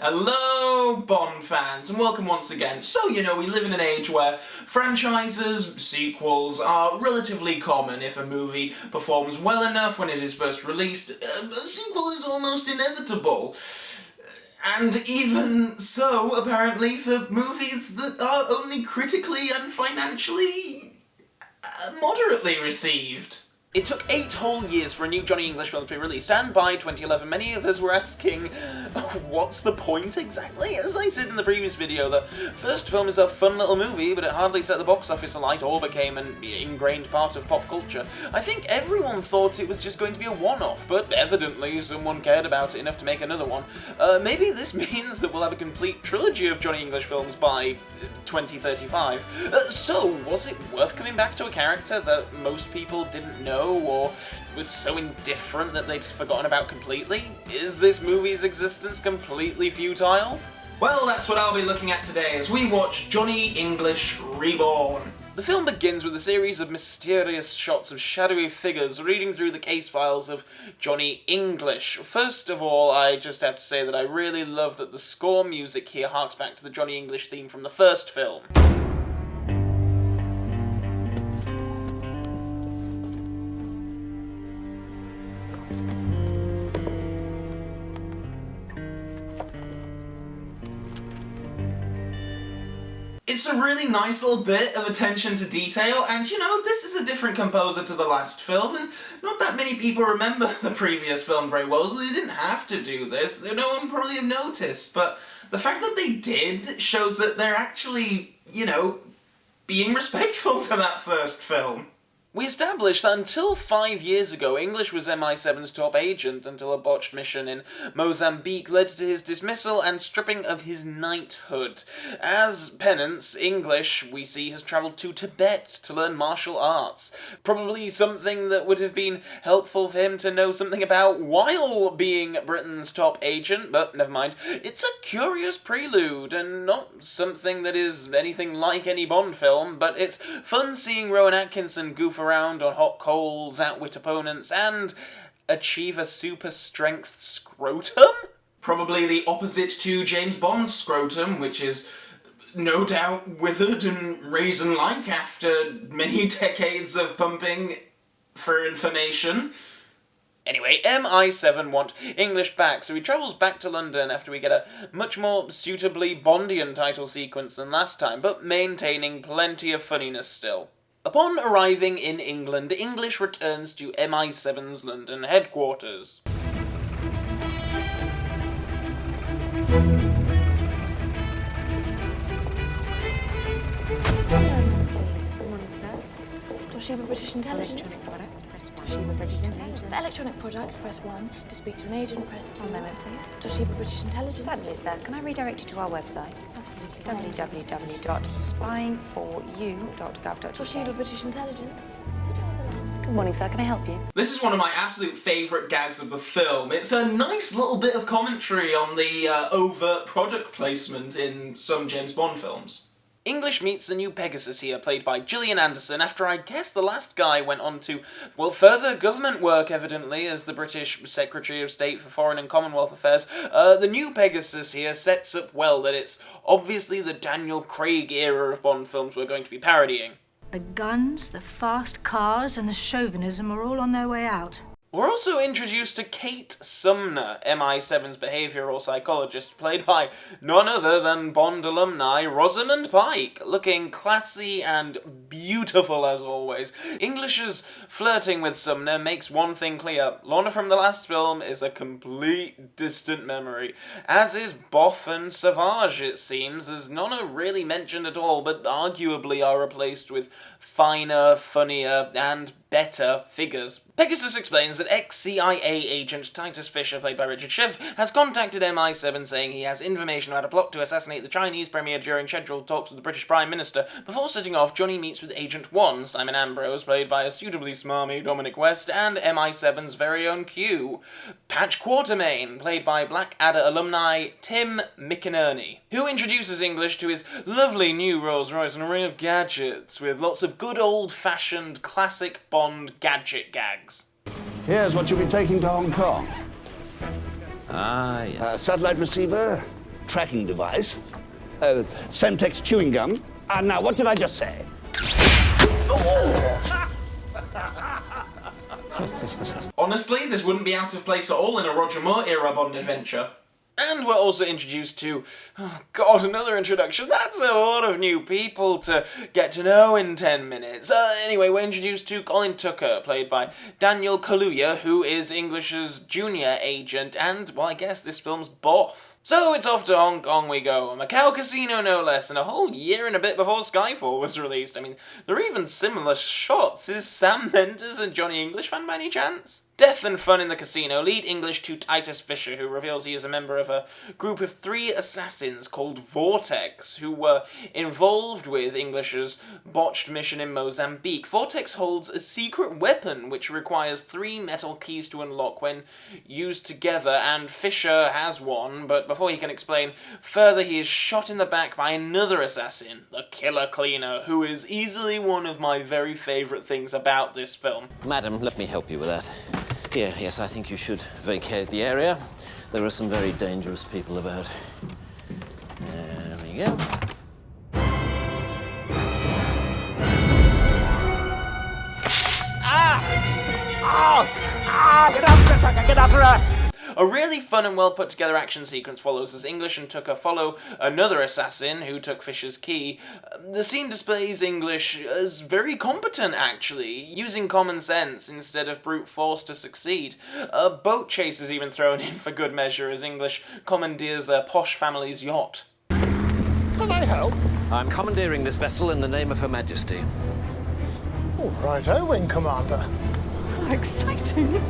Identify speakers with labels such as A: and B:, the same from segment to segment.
A: Hello, Bond fans, and welcome once again. So, we live in an age where franchises, sequels, are relatively common. If a movie performs well enough when it is first released, a sequel is almost inevitable. And even so, apparently, for movies that are only critically and financially moderately received. It took 8 whole years for a new Johnny English film to be released, and by 2011 many of us were asking, what's the point exactly? As I said in the previous video, the first film is a fun little movie, but it hardly set the box office alight or became an ingrained part of pop culture. I think everyone thought it was just going to be a one-off, but evidently someone cared about it enough to make another one. Maybe this means that we'll have a complete trilogy of Johnny English films by 2035. So, was it worth coming back to a character that most people didn't know or was so indifferent that they'd forgotten about completely? Is this movie's existence completely futile? Well, that's what I'll be looking at today as we watch Johnny English Reborn. The film begins with a series of mysterious shots of shadowy figures reading through the case files of Johnny English. First of all, I just have to say that I really love that the score music here harks back to the Johnny English theme from the first film. It's a really nice little bit of attention to detail, and this is a different composer to the last film, and not that many people remember the previous film very well, so they didn't have to do this. No one probably have noticed, but the fact that they did shows that they're actually, being respectful to that first film. We established that until 5 years ago, English was MI7's top agent until a botched mission in Mozambique led to his dismissal and stripping of his knighthood. As penance, English, we see, has travelled to Tibet to learn martial arts. Probably something that would have been helpful for him to know something about while being Britain's top agent, but never mind. It's a curious prelude, and not something that is anything like any Bond film, but it's fun seeing Rowan Atkinson goof around on hot coals, outwit opponents, and achieve a super strength scrotum? Probably the opposite to James Bond's scrotum, which is no doubt withered and raisin-like after many decades of pumping for information. Anyway, MI7 want English back, so he travels back to London after we get a much more suitably Bondian title sequence than last time, but maintaining plenty of funniness still. Upon arriving in England, English returns to MI7's London headquarters.
B: Please. Good morning, sir. Does she have a British intelligence?
C: Electronic products, press 1. Does she have a British intelligence?
B: For electronic products, press 1. To speak to an agent, press 2.
C: 1 moment, please.
B: Does she have a British intelligence?
C: Certainly, sir. Can I redirect you to our website?
B: Absolutely.
C: www.spyingforyou.gov.uk.
B: Does she have a British intelligence?
C: Good morning, sir. Can I help you?
A: This is one of my absolute favourite gags of the film. It's a nice little bit of commentary on the overt product placement in some James Bond films. English meets the new Pegasus here, played by Gillian Anderson, after I guess the last guy went on to, further government work, evidently, as the British Secretary of State for Foreign and Commonwealth Affairs. The new Pegasus here sets up well that it's obviously the Daniel Craig era of Bond films we're going to be parodying.
D: The guns, the fast cars, and the chauvinism are all on their way out.
A: We're also introduced to Kate Sumner, MI7's behavioural psychologist, played by none other than Bond alumni Rosamund Pike, looking classy and beautiful as always. English's flirting with Sumner makes one thing clear: Lorna from the last film is a complete distant memory, as is Boff and Savage, it seems, as none are really mentioned at all, but arguably are replaced with finer, funnier, and better figures. Pegasus explains that ex-CIA agent Titus Fisher, played by Richard Schiff, has contacted MI7 saying he has information about a plot to assassinate the Chinese premier during scheduled talks with the British Prime Minister. Before setting off, Johnny meets with Agent 1, Simon Ambrose, played by a suitably smarmy Dominic West, and MI7's very own Q, Patch Quatermain, played by Blackadder alumni Tim McInerney, who introduces English to his lovely new Rolls-Royce and a ring of gadgets, with lots of good old-fashioned classic Bond gadget gags.
E: Here's what you'll be taking to Hong Kong.
F: Ah, yes.
E: Satellite receiver, tracking device, Semtex chewing gum, and now what did I just say?
A: Honestly, this wouldn't be out of place at all in a Roger Moore era Bond adventure. And we're also introduced to, oh god, another introduction. That's a lot of new people to get to know in 10 minutes. Anyway, we're introduced to Colin Tucker, played by Daniel Kaluuya, who is English's junior agent, and, well, I guess this film's boss. So it's off to Hong Kong we go, a Macau casino no less, and a whole year and a bit before Skyfall was released. I mean, there are even similar shots. Is Sam Mendes a Johnny English fan by any chance? Death and fun in the casino lead English to Titus Fisher, who reveals he is a member of a group of 3 assassins called Vortex, who were involved with English's botched mission in Mozambique. Vortex holds a secret weapon which requires 3 metal keys to unlock when used together, and Fisher has one, but before he can explain further, he is shot in the back by another assassin, the Killer Cleaner, who is easily one of my very favourite things about this film.
F: Madam, let me help you with that. Here, yes, I think you should vacate the area. There are some very dangerous people about. There we go.
E: Get after her, Tucker, get after her!
A: A really fun and well put together action sequence follows as English and Tucker follow another assassin who took Fisher's key. The scene displays English as very competent, actually, using common sense instead of brute force to succeed. A boat chase is even thrown in for good measure as English commandeers a posh family's yacht.
G: Can I help?
F: I'm commandeering this vessel in the name of Her Majesty.
G: All righto, Wing Commander.
C: Exciting.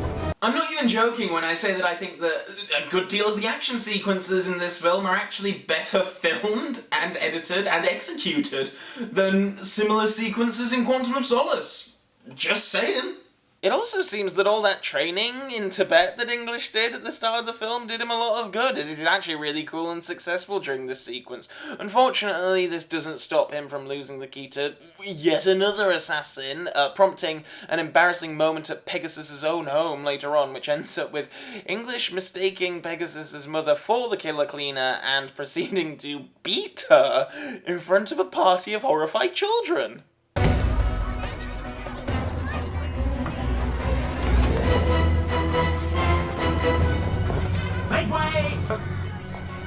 A: I'm not even joking when I say that I think that a good deal of the action sequences in this film are actually better filmed and edited and executed than similar sequences in Quantum of Solace. Just saying. It also seems that all that training in Tibet that English did at the start of the film did him a lot of good, as he's actually really cool and successful during this sequence. Unfortunately, this doesn't stop him from losing the key to yet another assassin, prompting an embarrassing moment at Pegasus's own home later on, which ends up with English mistaking Pegasus's mother for the Killer Cleaner and proceeding to beat her in front of a party of horrified children.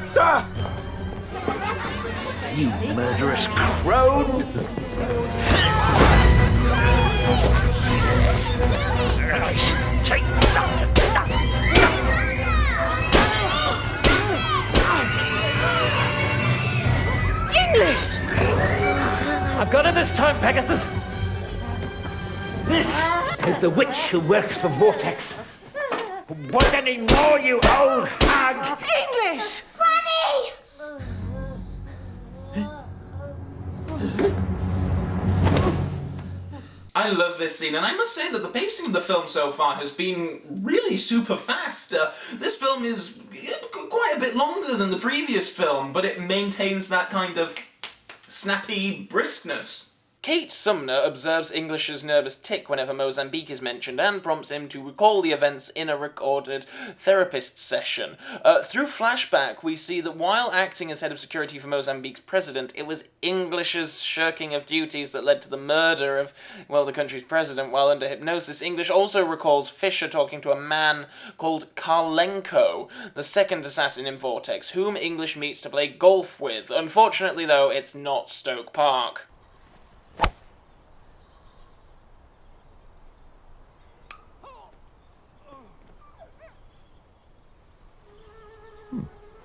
E: Sir! You murderous crone!
F: Take that!
C: English!
H: I've got it this time, Pegasus. This is the witch who works for Vortex. Want any more, you old hag?
C: English!
A: I love this scene, and I must say that the pacing of the film so far has been really super fast. This film is quite a bit longer than the previous film, but it maintains that kind of snappy briskness. Kate Sumner observes English's nervous tic whenever Mozambique is mentioned and prompts him to recall the events in a recorded therapist session. Through flashback, we see that while acting as head of security for Mozambique's president, it was English's shirking of duties that led to the murder of, well, the country's president while under hypnosis. English also recalls Fisher talking to a man called Karlenko, the second assassin in Vortex, whom English meets to play golf with. Unfortunately, though, it's not Stoke Park.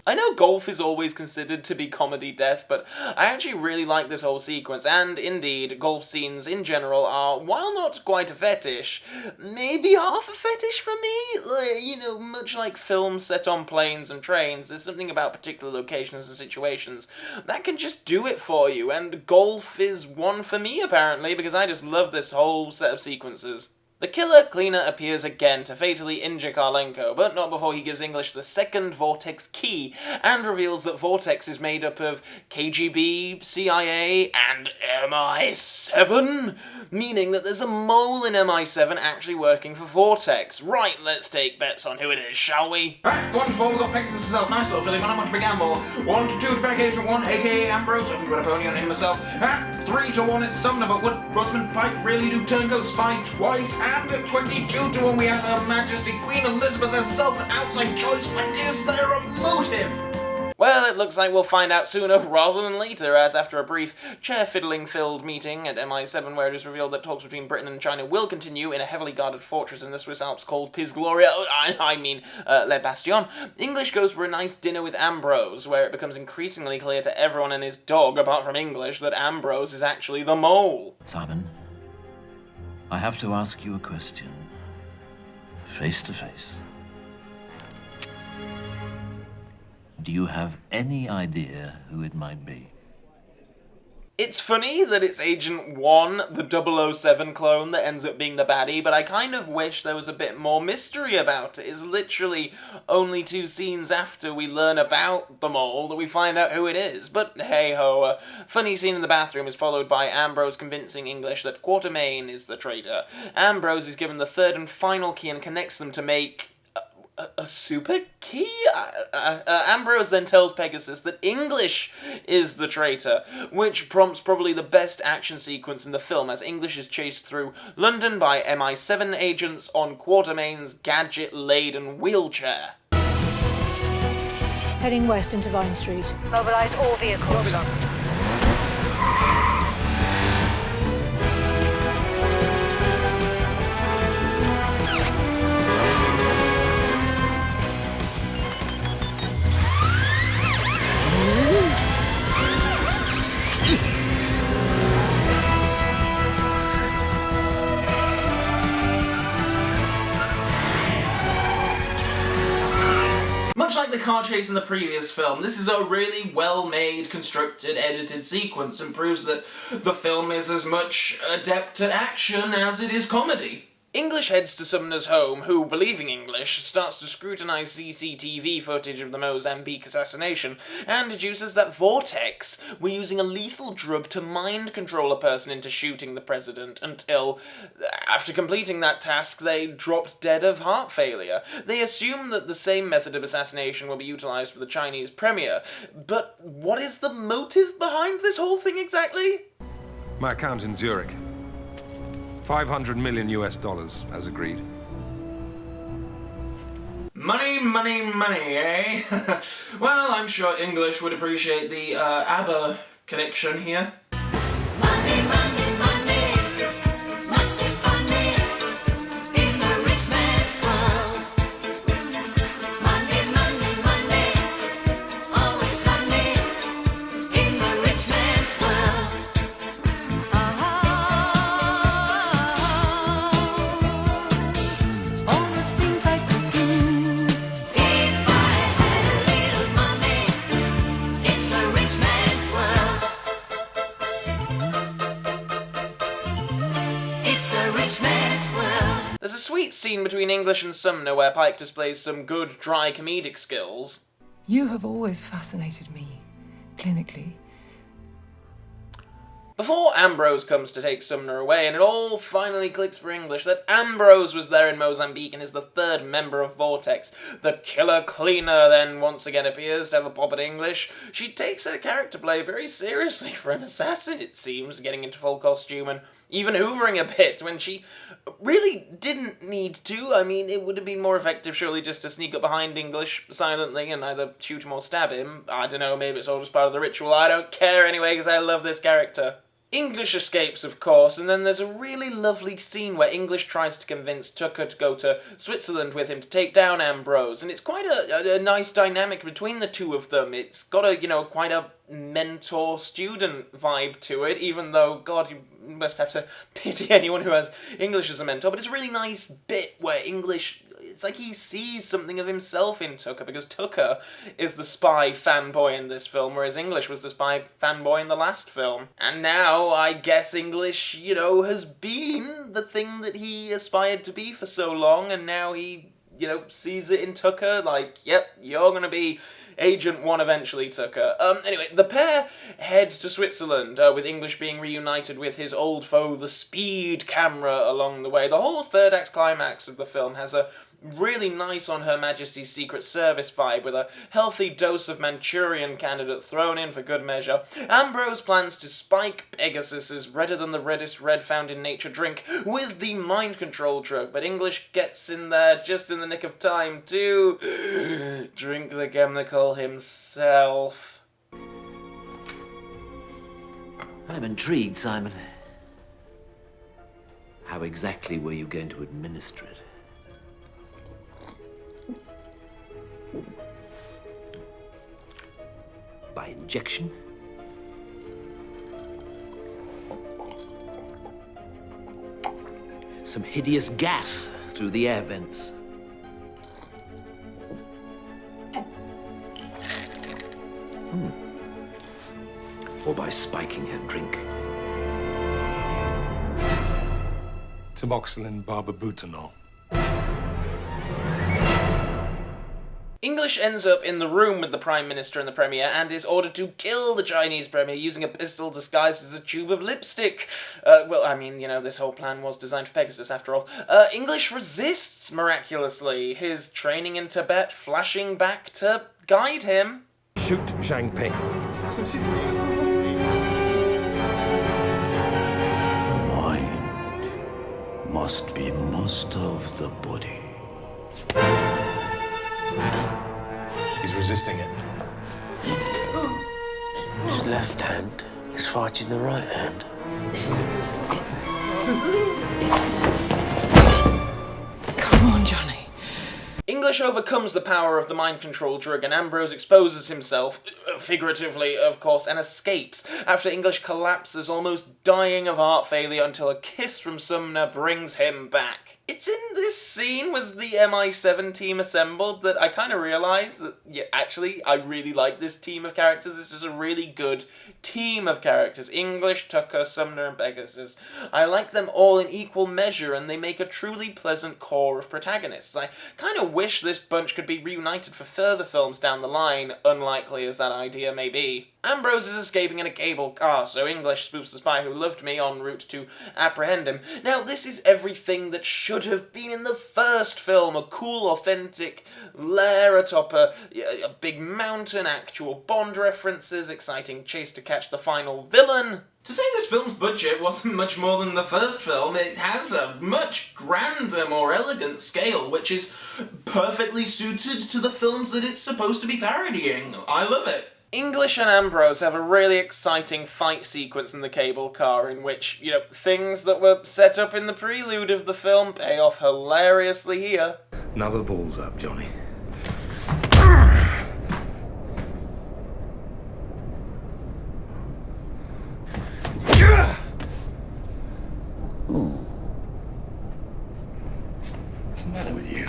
A: I know golf is always considered to be comedy death, but I actually really like this whole sequence, and indeed, golf scenes in general are, while not quite a fetish, maybe half a fetish for me. Much like films set on planes and trains, there's something about particular locations and situations that can just do it for you, and golf is one for me, apparently, because I just love this whole set of sequences. The killer cleaner appears again to fatally injure Karlenko, but not before he gives English the second Vortex key, and reveals that Vortex is made up of KGB, CIA, and MI7, meaning that there's a mole in MI7 actually working for Vortex. Right, let's take bets on who it is, shall we? Right, 1 to 4, we've got Pegasus herself, nice little filling, not much of a gamble. 1 to 2 to back Agent 1, aka Ambrose, we've got a pony on him myself. 3 to 1, it's Sumner, but would Rosamund Pike really do Turncoat Spy twice? And at 22 to 1, we have Her Majesty Queen Elizabeth herself, an outside choice, but is there a motive? Well, it looks like we'll find out sooner rather than later, as after a brief chair-fiddling-filled meeting at MI7 where it is revealed that talks between Britain and China will continue in a heavily guarded fortress in the Swiss Alps called Piz Gloria, Le Bastion, English goes for a nice dinner with Ambrose, where it becomes increasingly clear to everyone and his dog, apart from English, that Ambrose is actually the mole.
F: Simon, I have to ask you a question. Face to face. Do you have any idea who it might be?
A: It's funny that it's Agent 1, the 007 clone, that ends up being the baddie, but I kind of wish there was a bit more mystery about it. It's literally only 2 scenes after we learn about the mole that we find out who it is. But hey-ho, a funny scene in the bathroom is followed by Ambrose convincing English that Quatermain is the traitor. Ambrose is given the 3rd and final key and connects them to make a super key? Ambrose then tells Pegasus that English is the traitor, which prompts probably the best action sequence in the film as English is chased through London by MI7 agents on Quatermain's gadget-laden wheelchair.
D: Heading west into Vine Street. Mobilise all vehicles.
A: Much like the car chase in the previous film, this is a really well-made, constructed, edited sequence and proves that the film is as much adept at action as it is comedy. English heads to Sumner's home, who, believing English, starts to scrutinise CCTV footage of the Mozambique assassination, and deduces that Vortex were using a lethal drug to mind control a person into shooting the president until, after completing that task, they dropped dead of heart failure. They assume that the same method of assassination will be utilised for the Chinese premier, but what is the motive behind this whole thing exactly?
I: My account in Zurich. 500 million US dollars, as agreed.
A: Money, money, money, eh? Well, I'm sure English would appreciate the ABBA connection here.
J: Money, money, money, must be funny in the rich man's world. Money, money, money, always sunny in the rich man's world. All the things I could do if I had a little money. It's the rich man's world. It's a rich man's world.
A: There's a sweet scene between English and Sumner where Pike displays some good, dry comedic skills.
C: You have always fascinated me, clinically.
A: Before Ambrose comes to take Sumner away, and it all finally clicks for English that Ambrose was there in Mozambique and is the 3rd member of Vortex. The killer cleaner then once again appears to have a pop at English. She takes her character play very seriously for an assassin, it seems, getting into full costume and even hoovering a bit when she really didn't need to. I mean, it would have been more effective surely just to sneak up behind English silently and either shoot him or stab him. I don't know, maybe it's all just part of the ritual. I don't care anyway because I love this character. English escapes, of course, and then there's a really lovely scene where English tries to convince Tucker to go to Switzerland with him to take down Ambrose, and it's quite a nice dynamic between the two of them. It's got a, quite a mentor-student vibe to it, even though, God, you must have to pity anyone who has English as a mentor, but it's a really nice bit where English It's like he sees something of himself in Tucker, because Tucker is the spy fanboy in this film, whereas English was the spy fanboy in the last film. And now, I guess English, has been the thing that he aspired to be for so long, and now he, sees it in Tucker, like, yep, you're gonna be Agent 1 eventually, Tucker. Anyway, the pair head to Switzerland, with English being reunited with his old foe, the speed camera, along the way. The whole third act climax of the film has a really nice On Her Majesty's Secret Service vibe, with a healthy dose of Manchurian Candidate thrown in for good measure. Ambrose plans to spike Pegasus's redder than the reddest red found in nature drink with the mind control drug, but English gets in there just in the nick of time to drink the chemical himself.
F: I'm intrigued, Simon. How exactly were you going to administer it? By injection? Some hideous gas through the air vents? Or by spiking her drink?
I: Tamoxylin barbibutanol.
A: English ends up in the room with the Prime Minister and the Premier and is ordered to kill the Chinese Premier using a pistol disguised as a tube of lipstick. This whole plan was designed for Pegasus after all. English resists miraculously, his training in Tibet flashing back to guide him.
I: Shoot Zhang Ping.
E: Mind must be master of the body.
I: He's resisting it.
F: His left hand is fighting the right hand.
C: Come on, Johnny.
A: English overcomes the power of the mind control drug, and Ambrose exposes himself, figuratively of course, and escapes after English collapses, almost dying of heart failure, until a kiss from Sumner brings him back. It's in this scene with the MI7 team assembled that I kind of realised that, actually, I really like this team of characters. This is a really good team of characters. English, Tucker, Sumner, and Pegasus. I like them all in equal measure, and they make a truly pleasant core of protagonists. I kind of wish this bunch could be reunited for further films down the line, unlikely as that idea may be. Ambrose is escaping in a cable car, so English spoofs the spy who loved me en route to apprehend him. Now, this is everything that should have been in the first film. A cool, authentic lair atop a big mountain, actual Bond references, exciting chase to catch the final villain. To say this film's budget wasn't much more than the first film, it has a much grander, more elegant scale, which is perfectly suited to the films that it's supposed to be parodying. I love it. English and Ambrose have a really exciting fight sequence in the cable car in which, things that were set up in the prelude of the film pay off hilariously here.
I: Another ball's up, Johnny.
E: What's the matter with you?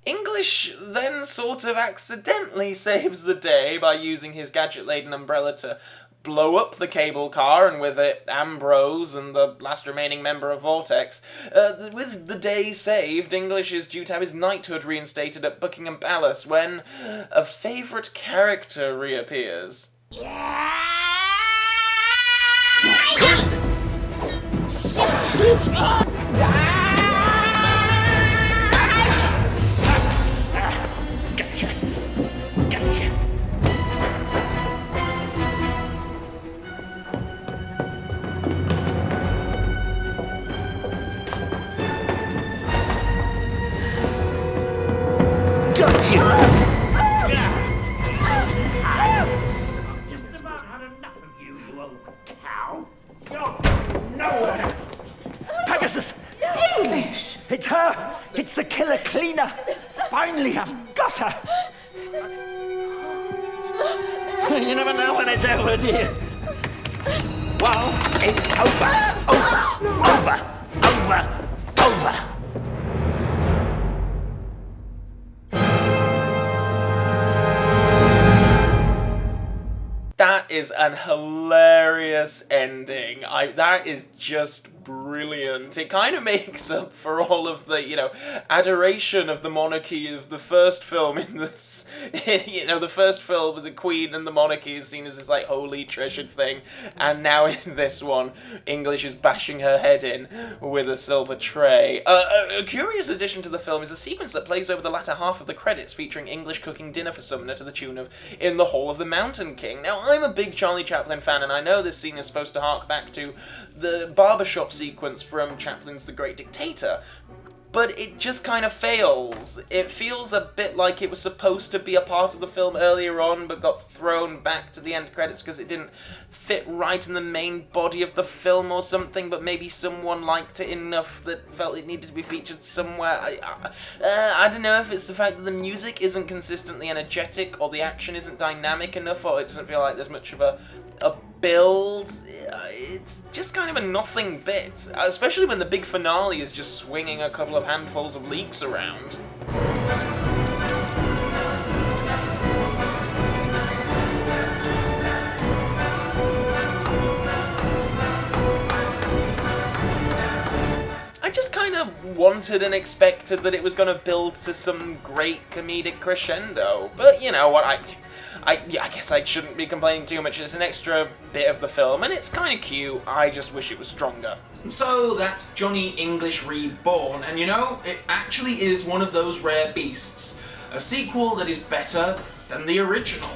A: English then sort of accidentally saves the day by using his gadget-laden umbrella to blow up the cable car, and with it Ambrose and the last remaining member of Vortex. With the day saved, English is due to have his knighthood reinstated at Buckingham Palace when a favourite character reappears.
H: Just about had enough of you, you old cow. You're nowhere. Pegasus!
C: English!
H: It's her! It's the killer cleaner! Finally, I've got her! You never know when it's over, do you? Well, it's over.
A: That is an hilarious ending. That is just brilliant. It kind of makes up for all of the, adoration of the monarchy of the first film in this, the first film with the Queen and the monarchy is seen as this, like, holy treasured thing, and now in this one, English is bashing her head in with a silver tray. A curious addition to the film is a sequence that plays over the latter half of the credits featuring English cooking dinner for Sumner to the tune of In the Hall of the Mountain King. Now, I'm a big Charlie Chaplin fan, and I know this scene is supposed to hark back to the barbershop sequence from Chaplin's The Great Dictator, but it just kind of fails. It feels a bit like it was supposed to be a part of the film earlier on, but got thrown back to the end credits because it didn't fit right in the main body of the film or something, but maybe someone liked it enough that felt it needed to be featured somewhere. I don't know if it's the fact that the music isn't consistently energetic, or the action isn't dynamic enough, or it doesn't feel like there's much of a build. It's just kind of a nothing bit, especially when the big finale is just swinging a couple of handfuls of leeks around. I just kind of wanted and expected that it was going to build to some great comedic crescendo, but you know what, I guess I shouldn't be complaining too much. It's an extra bit of the film, and it's kind of cute. I just wish it was stronger. So that's Johnny English Reborn, and it actually is one of those rare beasts. A sequel that is better than the original.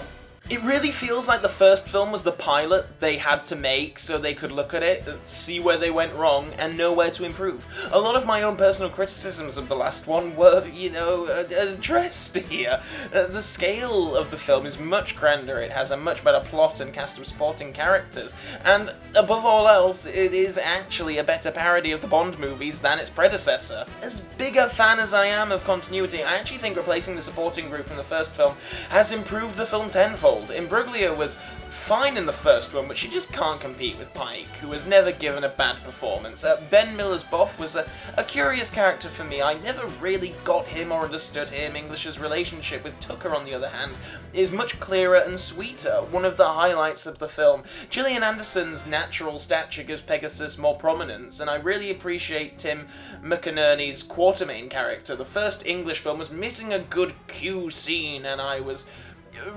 A: It really feels like the first film was the pilot they had to make so they could look at it, see where they went wrong, and know where to improve. A lot of my own personal criticisms of the last one were, addressed here. The scale of the film is much grander, it has a much better plot and cast of supporting characters, and above all else, it is actually a better parody of the Bond movies than its predecessor. As big a fan as I am of continuity, I actually think replacing the supporting group in the first film has improved the film tenfold. Imbruglia was fine in the first one, but she just can't compete with Pike, who has never given a bad performance. Ben Miller's Boff was a curious character for me. I never really got him or understood him. English's relationship with Tucker, on the other hand, is much clearer and sweeter, one of the highlights of the film. Gillian Anderson's natural stature gives Pegasus more prominence, and I really appreciate Tim McInerney's Quatermain character. The first English film was missing a good Q scene, and I was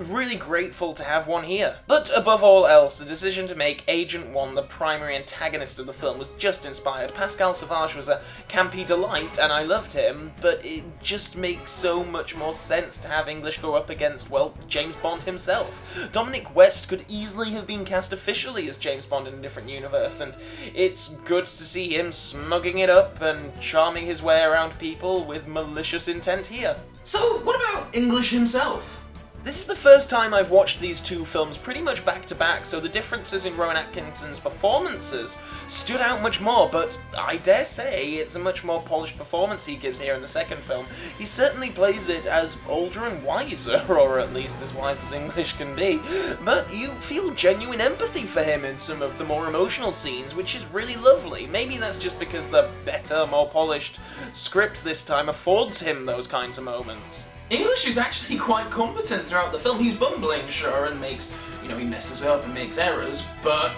A: really grateful to have one here. But above all else, the decision to make Agent 1 the primary antagonist of the film was just inspired. Pascal Savage was a campy delight, and I loved him, but it just makes so much more sense to have English go up against, well, James Bond himself. Dominic West could easily have been cast officially as James Bond in a different universe, and it's good to see him smugging it up and charming his way around people with malicious intent here. So, what about English himself? This is the first time I've watched these two films pretty much back to back, so the differences in Rowan Atkinson's performances stood out much more, but I dare say it's a much more polished performance he gives here in the second film. He certainly plays it as older and wiser, or at least as wise as English can be, but you feel genuine empathy for him in some of the more emotional scenes, which is really lovely. Maybe that's just because the better, more polished script this time affords him those kinds of moments. English is actually quite competent throughout the film. He's bumbling, sure, and makes, he messes up and makes errors, but,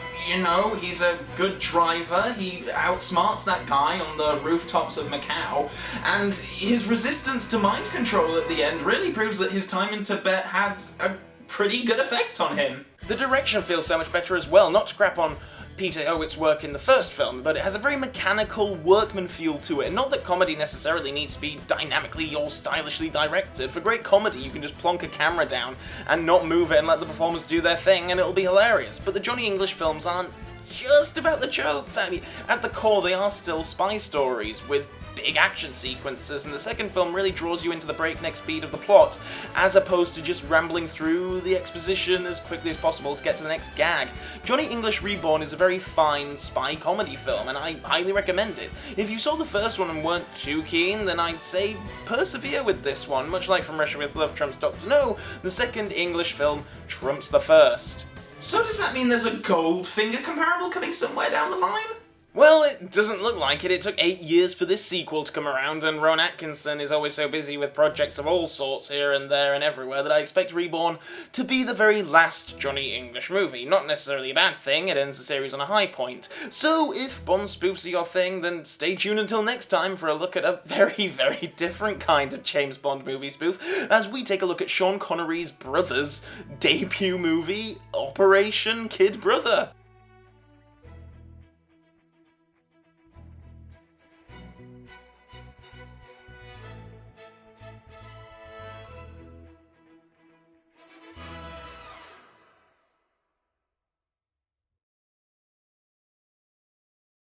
A: he's a good driver. He outsmarts that guy on the rooftops of Macau, and his resistance to mind control at the end really proves that his time in Tibet had a pretty good effect on him. The direction feels so much better as well, not to crap on Peter Howitt's work in the first film, but it has a very mechanical workman feel to it. Not that comedy necessarily needs to be dynamically or stylishly directed. For great comedy, you can just plonk a camera down and not move it and let the performers do their thing, and it'll be hilarious. But the Johnny English films aren't just about the jokes. I mean, at the core, they are still spy stories with big action sequences, and the second film really draws you into the breakneck speed of the plot, as opposed to just rambling through the exposition as quickly as possible to get to the next gag. Johnny English Reborn is a very fine spy comedy film, and I highly recommend it. If you saw the first one and weren't too keen, then I'd say persevere with this one. Much like From Russia with Love trumps Dr. No, the second English film trumps the first. So does that mean there's a Goldfinger comparable coming somewhere down the line?
K: Well, it doesn't look like it. It took 8 years for this sequel to come around, and Ron Atkinson is always so busy with projects of all sorts here and there and everywhere that I expect Reborn to be the very last Johnny English movie. Not necessarily a bad thing, it ends the series on a high point. So if Bond spoofs are your thing, then stay tuned until next time for a look at a very, very different kind of James Bond movie spoof, as we take a look at Sean Connery's brother's debut movie, Operation Kid Brother.